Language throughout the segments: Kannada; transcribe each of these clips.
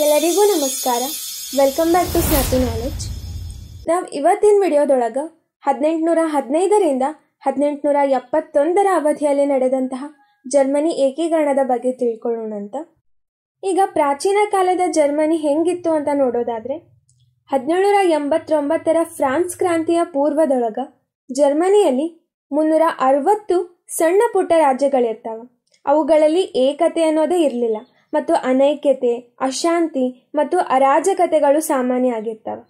ಎಲ್ಲರಿಗೂ ನಮಸ್ಕಾರ. Welcome back to Snappy Knowledge. ನಾವು ಇವತ್ತಿನ ವಿಡಿಯೋದೊಳಗೆ 1815ರಿಂದ 1871 ಅವಧಿಯಲ್ಲಿ ನಡೆದಂತಹ ಜರ್ಮನಿ ಏಕೀಕರಣದ ಬಗ್ಗೆ ತಿಳ್ಕೊಳ್ಳೋಣಂತ. ಈಗ ಪ್ರಾಚೀನ ಕಾಲದ ಜರ್ಮನಿ ಹೆಂಗಿತ್ತು ಅಂತ ನೋಡೋದಾದರೆ 1789ರ ಫ್ರಾನ್ಸ್ ಕ್ರಾಂತಿಯ ಪೂರ್ವದೊಳಗೆ ಜರ್ಮನಿಯಲ್ಲಿ 360 ಸಣ್ಣ ಪುಟ್ಟ ರಾಜ್ಯಗಳಿರ್ತಾವೆ. ಅವುಗಳಲ್ಲಿ ಏಕತೆ ಅನ್ನೋದೇ ಇರಲಿಲ್ಲ ಮತ್ತು ಅನೈಕ್ಯತೆ, ಅಶಾಂತಿ ಮತ್ತು ಅರಾಜಕತೆಗಳು ಸಾಮಾನ್ಯ ಆಗಿರ್ತವೆ.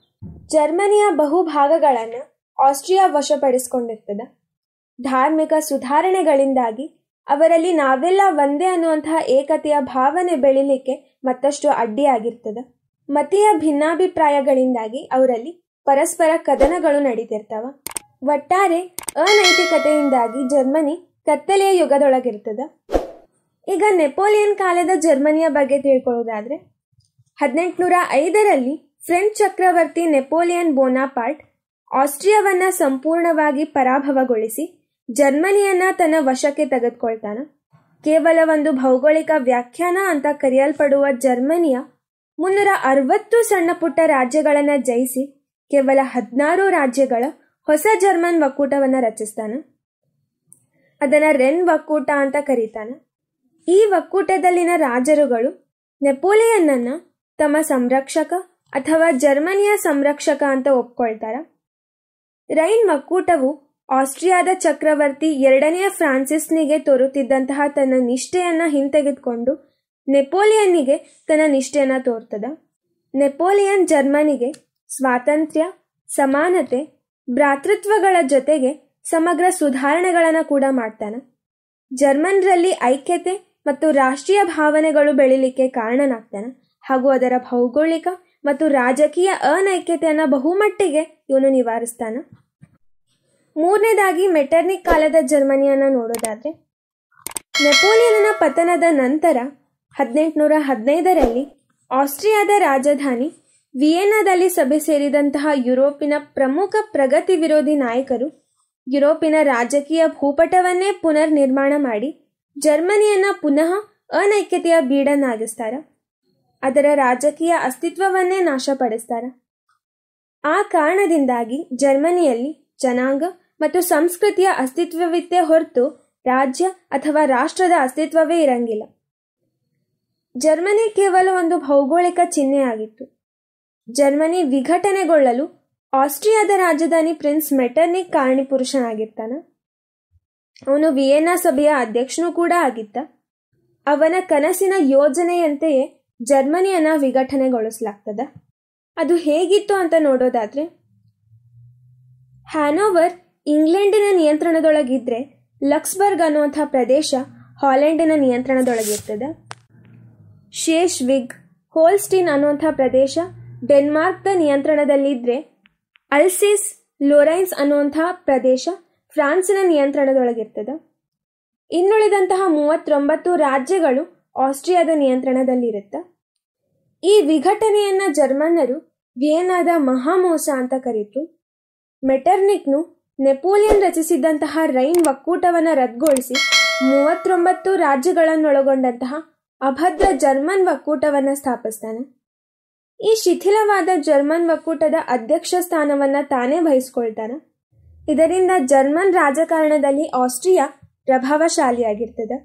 ಜರ್ಮನಿಯ ಬಹುಭಾಗಗಳನ್ನು ಆಸ್ಟ್ರಿಯಾ ವಶಪಡಿಸಿಕೊಂಡಿರ್ತದೆ. ಧಾರ್ಮಿಕ ಸುಧಾರಣೆಗಳಿಂದಾಗಿ ಅವರಲ್ಲಿ ನಾವೆಲ್ಲ ಒಂದೇ ಅನ್ನುವಂತಹ ಏಕತೆಯ ಭಾವನೆ ಬೆಳಿಲಿಕ್ಕೆ ಮತ್ತಷ್ಟು ಅಡ್ಡಿಯಾಗಿರ್ತದೆ. ಮತೀಯ ಭಿನ್ನಾಭಿಪ್ರಾಯಗಳಿಂದಾಗಿ ಅವರಲ್ಲಿ ಪರಸ್ಪರ ಕದನಗಳು ನಡೀತಿರ್ತವೆ. ಒಟ್ಟಾರೆ ಅನೈತಿಕತೆಯಿಂದಾಗಿ ಜರ್ಮನಿ ಕತ್ತಲೆಯ ಯುಗದೊಳಗಿರ್ತದೆ. ಈಗ ನೆಪೋಲಿಯನ್ ಕಾಲದ ಜರ್ಮನಿಯ ಬಗ್ಗೆ ತಿಳ್ಕೊಳ್ಳೋದಾದ್ರೆ 1805ರಲ್ಲಿ ಫ್ರೆಂಚ್ ಚಕ್ರವರ್ತಿ ನೆಪೋಲಿಯನ್ ಬೋನಾಪಾರ್ಟ್ ಆಸ್ಟ್ರಿಯಾವನ್ನ ಸಂಪೂರ್ಣವಾಗಿ ಪರಾಭವಗೊಳಿಸಿ ಜರ್ಮನಿಯನ್ನ ತನ್ನ ವಶಕ್ಕೆ ತೆಗೆದುಕೊಳ್ತಾನೆ. ಕೇವಲ ಒಂದು ಭೌಗೋಳಿಕ ವ್ಯಾಖ್ಯಾನ ಅಂತ ಕರೆಯಲ್ಪಡುವ ಜರ್ಮನಿಯ 360 ಸಣ್ಣ ಪುಟ್ಟ ರಾಜ್ಯಗಳನ್ನ ಜಯಿಸಿ ಕೇವಲ 16 ರಾಜ್ಯಗಳ ಹೊಸ ಜರ್ಮನ್ ಒಕ್ಕೂಟವನ್ನ ರಚಿಸ್ತಾನೆ. ಅದನ್ನ ರೆನ್ ಒಕ್ಕೂಟ ಅಂತ ಕರೀತಾನೆ. ಈ ಒಕ್ಕೂಟದಲ್ಲಿನ ರಾಜರುಗಳು ನೆಪೋಲಿಯನ್ನನ್ನ ತಮ್ಮ ಸಂರಕ್ಷಕ ಅಥವಾ ಜರ್ಮನಿಯ ಸಂರಕ್ಷಕ ಅಂತ ಒಪ್ಕೊಳ್ತಾರ. ರೈನ್ ಒಕ್ಕೂಟವು ಆಸ್ಟ್ರಿಯಾದ ಚಕ್ರವರ್ತಿ 2ನೇ ಫ್ರಾನ್ಸಿಸ್ನಿಗೆ ತೋರುತ್ತಿದ್ದಂತಹ ತನ್ನ ನಿಷ್ಠೆಯನ್ನ ಹಿಂತೆಗೆದುಕೊಂಡು ನೆಪೋಲಿಯನ್ನಿಗೆ ತನ್ನ ನಿಷ್ಠೆಯನ್ನ ತೋರ್ತದ. ನೆಪೋಲಿಯನ್ ಜರ್ಮನಿಗೆ ಸ್ವಾತಂತ್ರ್ಯ, ಸಮಾನತೆ, ಭ್ರಾತೃತ್ವಗಳ ಜೊತೆಗೆ ಸಮಗ್ರ ಸುಧಾರಣೆಗಳನ್ನು ಕೂಡ ಮಾಡ್ತಾನೆ. ಜರ್ಮನ್ರಲ್ಲಿ ಐಕ್ಯತೆ ಮತ್ತು ರಾಷ್ಟ್ರೀಯ ಭಾವನೆಗಳು ಬೆಳಿಲಿಕ್ಕೆ ಕಾರಣನಾಗ್ತಾನೆ ಹಾಗೂ ಅದರ ಭೌಗೋಳಿಕ ಮತ್ತು ರಾಜಕೀಯ ಅನೈಕ್ಯತೆಯನ್ನು ಬಹುಮಟ್ಟಿಗೆ ಇವನು ನಿವಾರಿಸ್ತಾನೆ. ಮೂರನೇದಾಗಿ ಮೆಟರ್ನಿಕ್ ಕಾಲದ ಜರ್ಮನಿಯನ್ನು ನೋಡೋದಾದ್ರೆ ನೆಪೋಲಿಯನ್ನ ಪತನದ ನಂತರ 1815ರಲ್ಲಿ ಆಸ್ಟ್ರಿಯಾದ ರಾಜಧಾನಿ ವಿಯೆನ್ನಾದಲ್ಲಿ ಸಭೆ ಸೇರಿದಂತಹ ಯುರೋಪಿನ ಪ್ರಮುಖ ಪ್ರಗತಿ ವಿರೋಧಿ ನಾಯಕರು ಯುರೋಪಿನ ರಾಜಕೀಯ ಭೂಪಟವನ್ನೇ ಪುನರ್ ನಿರ್ಮಾಣ ಮಾಡಿ ಜರ್ಮನಿಯನ್ನ ಪುನಃ ಅನೈಕ್ಯತೆಯ ಬೀಡನ್ನಾಗಿಸ್ತಾರ. ಅದರ ರಾಜಕೀಯ ಅಸ್ತಿತ್ವವನ್ನೇ ನಾಶಪಡಿಸ್ತಾರ. ಆ ಕಾರಣದಿಂದಾಗಿ ಜರ್ಮನಿಯಲ್ಲಿ ಜನಾಂಗ ಮತ್ತು ಸಂಸ್ಕೃತಿಯ ಅಸ್ತಿತ್ವವಿತ್ತೇ ಹೊರತು ರಾಜ್ಯ ಅಥವಾ ರಾಷ್ಟ್ರದ ಅಸ್ತಿತ್ವವೇ ಇರಂಗಿಲ್ಲ. ಜರ್ಮನಿ ಕೇವಲ ಒಂದು ಭೌಗೋಳಿಕ ಚಿಹ್ನೆಯಾಗಿತ್ತು. ಜರ್ಮನಿ ವಿಘಟನೆಗೊಳ್ಳಲು ಆಸ್ಟ್ರಿಯಾದ ರಾಜಧಾನಿ ಪ್ರಿನ್ಸ್ ಮೆಟರ್ನಿಕ್ ಕಾರಣೀಪುರುಷನಾಗಿರ್ತಾನ. ಅವನು ವಿಯೆನ್ನಾ ಸಭೆಯ ಅಧ್ಯಕ್ಷನೂ ಕೂಡ ಆಗಿದ್ದ. ಅವನ ಕನಸಿನ ಯೋಜನೆಯಂತೆಯೇ ಜರ್ಮನಿಯನ್ನ ವಿಘಟನೆಗೊಳಿಸಲಾಗ್ತದ. ಅದು ಹೇಗಿತ್ತು ಅಂತ ನೋಡೋದಾದ್ರೆ ಹ್ಯಾನೋವರ್ ಇಂಗ್ಲೆಂಡಿನ ನಿಯಂತ್ರಣದೊಳಗಿದ್ರೆ ಲಕ್ಸ್ಬರ್ಗ್ ಅನ್ನುವಂಥ ಪ್ರದೇಶ ಹಾಲೆಂಡಿನ ನಿಯಂತ್ರಣದೊಳಗಿರ್ತದೆ. ಶೇಷ್ವಿಗ್, ಹೋಲ್ಸ್ಟೀನ್ ಅನ್ನುವಂಥ ಪ್ರದೇಶ ಡೆನ್ಮಾರ್ಕ್ದ ನಿಯಂತ್ರಣದಲ್ಲಿದ್ದರೆ ಅಲ್ಸೇಸ್ ಲೊರೈನ್ಸ್ ಅನ್ನುವಂಥ ಪ್ರದೇಶ ಫ್ರಾನ್ಸಿನ ನಿಯಂತ್ರಣದೊಳಗಿರ್ತದೆ. ಇನ್ನುಳಿದಂತಹ 39 ರಾಜ್ಯಗಳು ಆಸ್ಟ್ರಿಯಾದ ನಿಯಂತ್ರಣದಲ್ಲಿರುತ್ತೆ. ಈ ವಿಘಟನೆಯನ್ನ ಜರ್ಮನ್ನರು ವಿಯೆನ್ನಾದ ಮಹಾಮೋಸ ಅಂತ ಕರೀತು. ಮೆಟರ್ನಿಕ್ನು ನೆಪೋಲಿಯನ್ ರಚಿಸಿದ್ದಂತಹ ರೈನ್ ಒಕ್ಕೂಟವನ್ನು ರದ್ದುಗೊಳಿಸಿ 39 ರಾಜ್ಯಗಳನ್ನೊಳಗೊಂಡಂತಹ ಅಭದ್ರ ಜರ್ಮನ್ ಒಕ್ಕೂಟವನ್ನು ಸ್ಥಾಪಿಸ್ತಾನೆ. ಈ ಶಿಥಿಲವಾದ ಜರ್ಮನ್ ಒಕ್ಕೂಟದ ಅಧ್ಯಕ್ಷ ಸ್ಥಾನವನ್ನ ತಾನೇ ವಹಿಸ್ಕೊಳ್ತಾನೆ. ಇದರಿಂದ ಜರ್ಮನ್ ರಾಜಕಾರಣದಲ್ಲಿ ಆಸ್ಟ್ರಿಯಾ ಪ್ರಭಾವಶಾಲಿಯಾಗಿರ್ತದೆ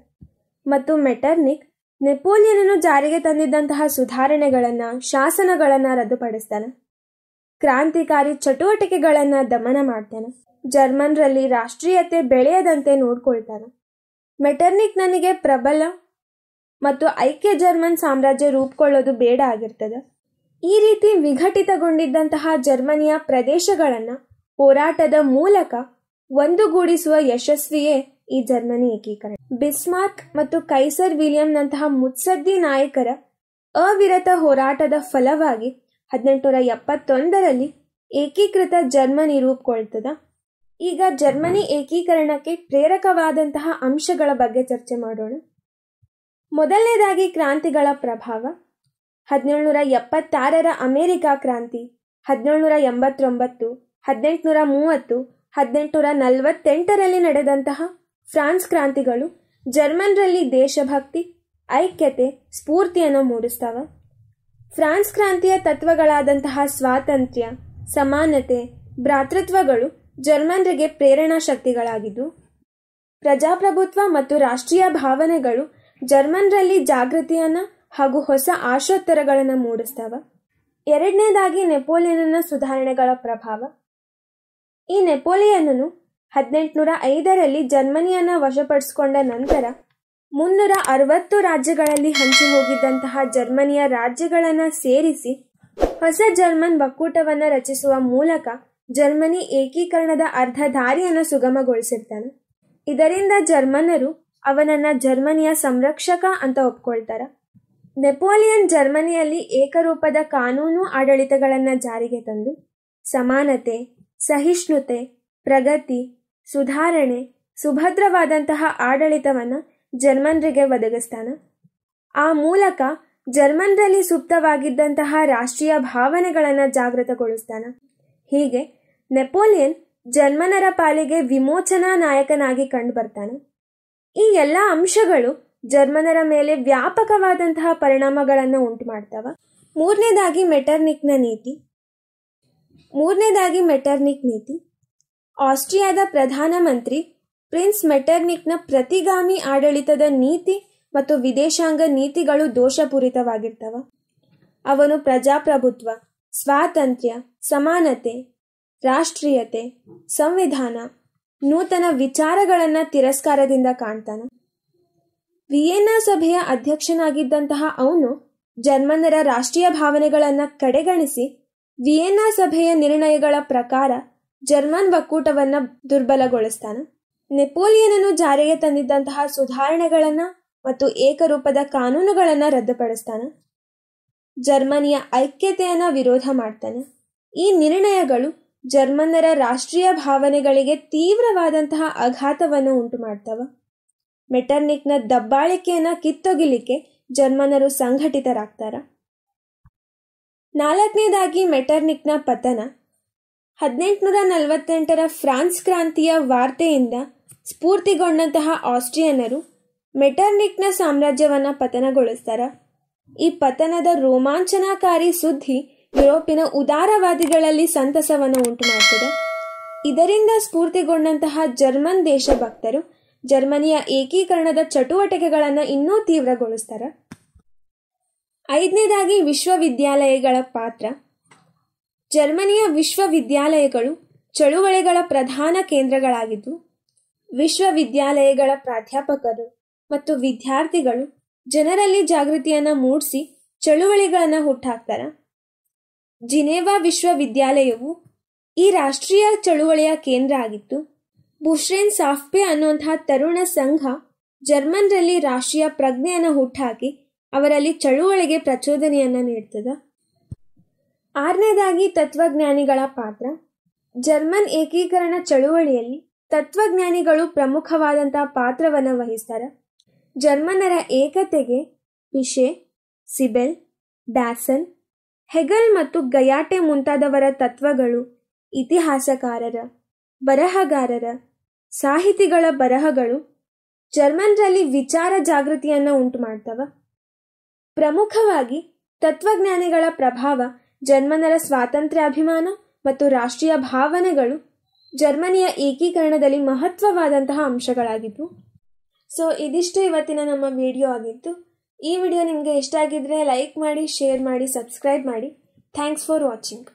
ಮತ್ತು ಮೆಟರ್ನಿಕ್ ನೆಪೋಲಿಯನನ್ನು ಜಾರಿಗೆ ತಂದಿದ್ದಂತಹ ಸುಧಾರಣೆಗಳನ್ನ, ಶಾಸನಗಳನ್ನ ರದ್ದುಪಡಿಸ್ತಾನೆ. ಕ್ರಾಂತಿಕಾರಿ ಚಟುವಟಿಕೆಗಳನ್ನ ದಮನ ಮಾಡ್ತಾನೆ. ಜರ್ಮನ್ರಲ್ಲಿ ರಾಷ್ಟ್ರೀಯತೆ ಬೆಳೆಯದಂತೆ ನೋಡ್ಕೊಳ್ತಾನೆ. ಮೆಟರ್ನಿಕ್ ನನಗೆ ಪ್ರಬಲ ಮತ್ತು ಐಕ್ಯ ಜರ್ಮನ್ ಸಾಮ್ರಾಜ್ಯ ರೂಪುಕೊಳ್ಳೋದು ಬೇಡ ಆಗಿರ್ತದೆ. ಈ ರೀತಿ ವಿಘಟಿತಗೊಂಡಿದ್ದಂತಹ ಜರ್ಮನಿಯ ಪ್ರದೇಶಗಳನ್ನ ಹೋರಾಟದ ಮೂಲಕ ಒಂದುಗೂಡಿಸುವ ಯಶಸ್ವಿಯೇ ಈ ಜರ್ಮನಿ ಏಕೀಕರಣ. ಬಿಸ್ಮಾರ್ಕ್ ಮತ್ತು ಕೈಸರ್ ವಿಲಿಯಂನಂತಹ ಮುತ್ಸದ್ದಿ ನಾಯಕರ ಅವಿರತ ಹೋರಾಟದ ಫಲವಾಗಿ 1871ರಲ್ಲಿ ಏಕೀಕೃತ ಜರ್ಮನಿ ರೂಪುಗೊಳ್ತದ. ಈಗ ಜರ್ಮನಿ ಏಕೀಕರಣಕ್ಕೆ ಪ್ರೇರಕವಾದಂತಹ ಅಂಶಗಳ ಬಗ್ಗೆ ಚರ್ಚೆ ಮಾಡೋಣ. ಮೊದಲನೇದಾಗಿ ಕ್ರಾಂತಿಗಳ ಪ್ರಭಾವ. 1776ರ ಅಮೆರಿಕ ಕ್ರಾಂತಿ, 1789, 1830, 1848ರಲ್ಲಿ ನಡೆದಂತಹ ಫ್ರಾನ್ಸ್ ಕ್ರಾಂತಿಗಳು ಜರ್ಮನ್ರಲ್ಲಿ ದೇಶಭಕ್ತಿ, ಐಕ್ಯತೆ, ಸ್ಫೂರ್ತಿಯನ್ನು ಮೂಡಿಸ್ತಾವ. ಫ್ರಾನ್ಸ್ ಕ್ರಾಂತಿಯ ತತ್ವಗಳಾದಂತಹ ಸ್ವಾತಂತ್ರ್ಯ, ಸಮಾನತೆ, ಭ್ರಾತೃತ್ವಗಳು ಜರ್ಮನ್ರಿಗೆ ಪ್ರೇರಣಾ ಶಕ್ತಿಗಳಾಗಿದ್ದು, ಪ್ರಜಾಪ್ರಭುತ್ವ ಮತ್ತು ರಾಷ್ಟ್ರೀಯ ಭಾವನೆಗಳು ಜರ್ಮನ್ರಲ್ಲಿ ಜಾಗೃತಿಯನ್ನ ಹಾಗೂ ಹೊಸ ಆಶೋತ್ತರಗಳನ್ನು ಮೂಡಿಸ್ತವ. ಎರಡನೇದಾಗಿ ನೆಪೋಲಿಯನ್ನ ಸುಧಾರಣೆಗಳ ಪ್ರಭಾವ. ಈ ನೆಪೋಲಿಯನ್ನನು 1805ರಲ್ಲಿ ಜರ್ಮನಿಯನ್ನ ವಶಪಡಿಸಿಕೊಂಡ ನಂತರ 360 ರಾಜ್ಯಗಳಲ್ಲಿ ಹಂಚಿ ಹೋಗಿದ್ದಂತಹ ಜರ್ಮನಿಯ ರಾಜ್ಯಗಳನ್ನು ಸೇರಿಸಿ ಹೊಸ ಜರ್ಮನ್ ಒಕ್ಕೂಟವನ್ನು ರಚಿಸುವ ಮೂಲಕ ಜರ್ಮನಿ ಏಕೀಕರಣದ ಅರ್ಧ ದಾರಿಯನ್ನು ಸುಗಮಗೊಳಿಸಿರ್ತಾನೆ. ಇದರಿಂದ ಜರ್ಮನರು ಅವನನ್ನ ಜರ್ಮನಿಯ ಸಂರಕ್ಷಕ ಅಂತ ಒಪ್ಕೊಳ್ತಾರ. ನೆಪೋಲಿಯನ್ ಜರ್ಮನಿಯಲ್ಲಿ ಏಕರೂಪದ ಕಾನೂನು ಆಡಳಿತಗಳನ್ನು ಜಾರಿಗೆ ತಂದು ಸಮಾನತೆ, ಸಹಿಷ್ಣುತೆ, ಪ್ರಗತಿ, ಸುಧಾರಣೆ, ಸುಭದ್ರವಾದಂತಹ ಆಡಳಿತವನ್ನು ಜರ್ಮನ್ರಿಗೆ ಒದಗಿಸ್ತಾನ. ಆ ಮೂಲಕ ಜರ್ಮನ್ರಲ್ಲಿ ಸುಪ್ತವಾಗಿದ್ದಂತಹ ರಾಷ್ಟ್ರೀಯ ಭಾವನೆಗಳನ್ನು ಜಾಗೃತಗೊಳಿಸ್ತಾನ. ಹೀಗೆ ನೆಪೋಲಿಯನ್ ಜರ್ಮನರ ಪಾಲಿಗೆ ವಿಮೋಚನಾ ನಾಯಕನಾಗಿ ಕಂಡುಬರ್ತಾನೆ. ಈ ಎಲ್ಲ ಅಂಶಗಳು ಜರ್ಮನರ ಮೇಲೆ ವ್ಯಾಪಕವಾದಂತಹ ಪರಿಣಾಮಗಳನ್ನು ಉಂಟು ಮಾಡ್ತವ. ಮೂರನೇದಾಗಿ ಮೆಟರ್ನಿಕ್ ನೀತಿ. ಆಸ್ಟ್ರಿಯಾದ ಪ್ರಧಾನಮಂತ್ರಿ ಪ್ರಿನ್ಸ್ ಮೆಟರ್ನಿಕ್ನ ಪ್ರತಿಗಾಮಿ ಆಡಳಿತದ ನೀತಿ ಮತ್ತು ವಿದೇಶಾಂಗ ನೀತಿಗಳು ದೋಷಪೂರಿತವಾಗಿರ್ತವ. ಅವನು ಪ್ರಜಾಪ್ರಭುತ್ವ, ಸ್ವಾತಂತ್ರ್ಯ, ಸಮಾನತೆ, ರಾಷ್ಟ್ರೀಯತೆ, ಸಂವಿಧಾನ, ನೂತನ ವಿಚಾರಗಳನ್ನು ತಿರಸ್ಕಾರದಿಂದ ಕಾಣ್ತಾನ. ವಿಯೆನ್ನಾ ಸಭೆಯ ಅಧ್ಯಕ್ಷನಾಗಿದ್ದಂತಹ ಅವನು ಜರ್ಮನ್ನರ ರಾಷ್ಟ್ರೀಯ ಭಾವನೆಗಳನ್ನು ಕಡೆಗಣಿಸಿ ವಿಯೆನ್ನಾ ಸಭೆಯ ನಿರ್ಣಯಗಳ ಪ್ರಕಾರ ಜರ್ಮನ್ ಒಕ್ಕೂಟವನ್ನು ದುರ್ಬಲಗೊಳಿಸ್ತಾನ. ನೆಪೋಲಿಯನನು ಜಾರಿಗೆ ತಂದಿದ್ದಂತಹ ಸುಧಾರಣೆಗಳನ್ನು ಮತ್ತು ಏಕರೂಪದ ಕಾನೂನುಗಳನ್ನು ರದ್ದುಪಡಿಸ್ತಾನ. ಜರ್ಮನಿಯ ಐಕ್ಯತೆಯನ್ನು ವಿರೋಧ ಮಾಡ್ತಾನೆ. ಈ ನಿರ್ಣಯಗಳು ಜರ್ಮನ್ನರ ರಾಷ್ಟ್ರೀಯ ಭಾವನೆಗಳಿಗೆ ತೀವ್ರವಾದಂತಹ ಆಘಾತವನ್ನು ಉಂಟು ಮಾಡ್ತವ. ಮೆಟರ್ನಿಕ್ನ ದಬ್ಬಾಳಿಕೆಯನ್ನು ಕಿತ್ತೊಗಿಲಿಕ್ಕೆ ಜರ್ಮನರು ಸಂಘಟಿತರಾಗ್ತಾರ. ನಾಲ್ಕನೇದಾಗಿ ಮೆಟರ್ನಿಕ್ನ ಪತನ. 1848ರ ಫ್ರಾನ್ಸ್ ಕ್ರಾಂತಿಯ ವಾರ್ತೆಯಿಂದ ಸ್ಫೂರ್ತಿಗೊಂಡಂತಹ ಆಸ್ಟ್ರಿಯನ್ನರು ಮೆಟರ್ನಿಕ್ನ ಸಾಮ್ರಾಜ್ಯವನ್ನು ಪತನಗೊಳಿಸ್ತಾರ. ಈ ಪತನದ ರೋಮಾಂಚನಕಾರಿ ಸುದ್ದಿ ಯುರೋಪಿನ ಉದಾರವಾದಿಗಳಲ್ಲಿ ಸಂತಸವನ್ನು ಉಂಟು ಮಾಡ್ತದೆ. ಇದರಿಂದ ಸ್ಫೂರ್ತಿಗೊಂಡಂತಹ ಜರ್ಮನ್ ದೇಶಭಕ್ತರು ಜರ್ಮನಿಯ ಏಕೀಕರಣದ ಚಟುವಟಿಕೆಗಳನ್ನು ಇನ್ನೂ ತೀವ್ರಗೊಳಿಸ್ತಾರ. ಐದನೇದಾಗಿ ವಿಶ್ವವಿದ್ಯಾಲಯಗಳ ಪಾತ್ರ. ಜರ್ಮನಿಯ ವಿಶ್ವವಿದ್ಯಾಲಯಗಳು ಚಳುವಳಿಗಳ ಪ್ರಧಾನ ಕೇಂದ್ರಗಳಾಗಿದ್ದು, ವಿಶ್ವವಿದ್ಯಾಲಯಗಳ ಪ್ರಾಧ್ಯಾಪಕರು ಮತ್ತು ವಿದ್ಯಾರ್ಥಿಗಳು ಜನರಲ್ಲಿ ಜಾಗೃತಿಯನ್ನು ಮೂಡಿಸಿ ಚಳುವಳಿಗಳನ್ನು ಹುಟ್ಟಾಕ್ತಾರ. ಜಿನೇವಾ ವಿಶ್ವವಿದ್ಯಾಲಯವು ಈ ರಾಷ್ಟ್ರೀಯ ಚಳುವಳಿಯ ಕೇಂದ್ರ ಆಗಿತ್ತು. ಬುಶ್ರೇನ್ ಸಾಫ್ಪೆ ಅನ್ನುವಂತಹ ತರುಣ ಸಂಘ ಜರ್ಮನ್ರಲ್ಲಿ ರಾಷ್ಟ್ರೀಯ ಪ್ರಜ್ಞೆಯನ್ನು ಹುಟ್ಟಾಕಿ ಅವರಲ್ಲಿ ಚಳುವಳಿಗೆ ಪ್ರಚೋದನೆಯನ್ನು ನೀಡ್ತದ. ಆರನೇದಾಗಿ ತತ್ವಜ್ಞಾನಿಗಳ ಪಾತ್ರ. ಜರ್ಮನ್ ಏಕೀಕರಣ ಚಳುವಳಿಯಲ್ಲಿ ತತ್ವಜ್ಞಾನಿಗಳು ಪ್ರಮುಖವಾದಂತಹ ಪಾತ್ರವನ್ನು ವಹಿಸ್ತಾರೆ. ಜರ್ಮನರ ಏಕತೆಗೆ ಪಿಷೆ, ಸಿಬೆಲ್, ಡ್ಯಾಸನ್, ಹೆಗಲ್ ಮತ್ತು ಗಯಾಟೆ ಮುಂತಾದವರ ತತ್ವಗಳು ಇತಿಹಾಸಕಾರರ, ಬರಹಗಾರರ, ಸಾಹಿತಿಗಳ ಬರಹಗಳು ಜರ್ಮನ್ರಲ್ಲಿ ವಿಚಾರ ಜಾಗೃತಿಯನ್ನು ಉಂಟು ಮಾಡ್ತವ. ಪ್ರಮುಖವಾಗಿ ತತ್ವಜ್ಞಾನಿಗಳ ಪ್ರಭಾವ ಜರ್ಮನರ ಸ್ವಾತಂತ್ರ್ಯಾಭಿಮಾನ ಮತ್ತು ರಾಷ್ಟ್ರೀಯ ಭಾವನೆಗಳು ಜರ್ಮನಿಯ ಏಕೀಕರಣದಲ್ಲಿ ಮಹತ್ವವಾದಂತಹ ಅಂಶಗಳಾಗಿದ್ವು. ಸೊ ಇದಿಷ್ಟು ಇವತ್ತಿನ ನಮ್ಮ ವಿಡಿಯೋ ಆಗಿತ್ತು. ಈ ವಿಡಿಯೋ ನಿಮಗೆ ಇಷ್ಟ ಆಗಿದ್ರೆ ಲೈಕ್ ಮಾಡಿ, ಶೇರ್ ಮಾಡಿ, ಸಬ್ಸ್ಕ್ರೈಬ್ ಮಾಡಿ. Thanks for watching.